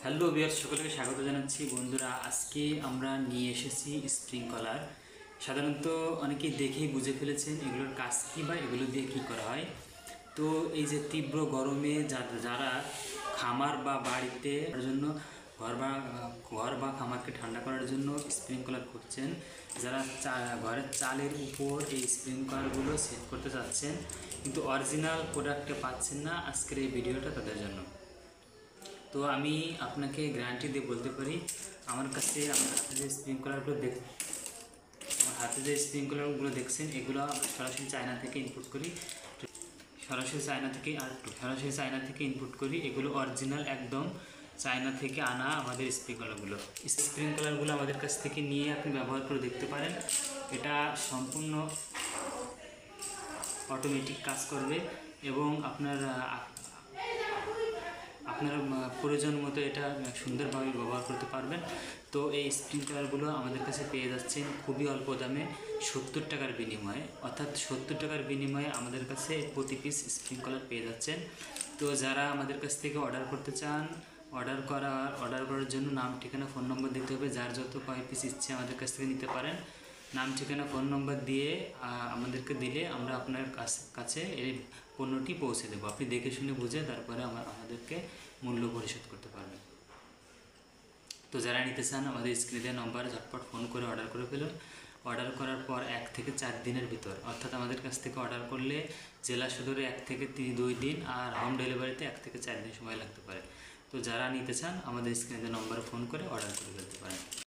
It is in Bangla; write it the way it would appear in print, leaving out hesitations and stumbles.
হ্যালো ভিউয়ার্স, সকলকে স্বাগত জানাচ্ছি। বন্ধুরা, আজকে আমরা নিয়ে এসেছি স্প্রিংকলার। সাধারণত অনেকেই দেখেই বুঝে ফেলেছেন এগুলোর কাজ কী বা এগুলো দিয়ে কী করা হয়। তো এই যে তীব্র গরমে যারা খামার বা বাড়িতে জন্য ঘর বা খামারকে ঠান্ডা করার জন্য স্প্রিংকলার করছেন, যারা ঘরের চালের উপর এই স্প্রিংকলারগুলো সেট করতে চাচ্ছেন কিন্তু অরিজিনাল প্রোডাক্টে পাচ্ছেন না, আজকের এই ভিডিওটা তাদের জন্য। তো আমি আপনাকে গ্যারান্টি দিয়ে বলতে পারি, আমার হাতে যে স্প্রিংকলারগুলো দেখছেন, এগুলো আমরা সরাসরি চায়না থেকে ইনপুট করি। চায়না থেকে ইনপুট করি। এগুলো অরিজিনাল, একদম চায়না থেকে আনা আমাদের স্প্রিংকলারগুলো আমাদের কাছ থেকে নিয়ে আপনি ব্যবহার করে দেখতে পারেন। এটা সম্পূর্ণ অটোমেটিক কাজ করবে এবং আপনার প্রয়োজন মতো এটা সুন্দরভাবে ব্যবহার করতে পারবেন। তো এই স্প্রিংকলারগুলো আমাদের কাছে পেয়ে যাচ্ছেন খুবই অল্প দামে, 70 টাকার বিনিময়ে, অর্থাৎ 70 টাকার বিনিময়ে আমাদের কাছে প্রতি পিস স্প্রিংকলার পেয়ে যাচ্ছেন। তো যারা আমাদের কাছ থেকে অর্ডার করতে চান, অর্ডার করার জন্য নাম, ঠিকানা, ফোন নম্বর দিতে হবে। যার যত কয় পিস ইচ্ছে আমাদের কাছ থেকে নিতে পারেন। নাম, ঠিকানা, ফোন নম্বর দিয়ে আমাদেরকে দিলে আমরা আপনার কাছে এই পণ্যটি পৌঁছে দেবো। আপনি দেখে শুনে বুঝে তারপরে আমাদেরকে মূল্য পরিশোধ করতে পারবেন। তো যারা নিতে চান আমাদের স্ক্রিনে দেওয়া নম্বরে ঝটপট ফোন করে অর্ডার করে ফেলুন। অর্ডার করার পর 1 থেকে 4 দিনের ভিতর, অর্থাৎ আমাদের কাছ থেকে অর্ডার করলে জেলা সদরে 1 থেকে 2 দিন, আর হোম ডেলিভারিতে 1 থেকে 4 দিন সময় লাগতে পারে। তো যারা নিতে চান আমাদের স্ক্রিনে দেওয়া নম্বরে ফোন করে অর্ডার করে ফেলতে পারেন।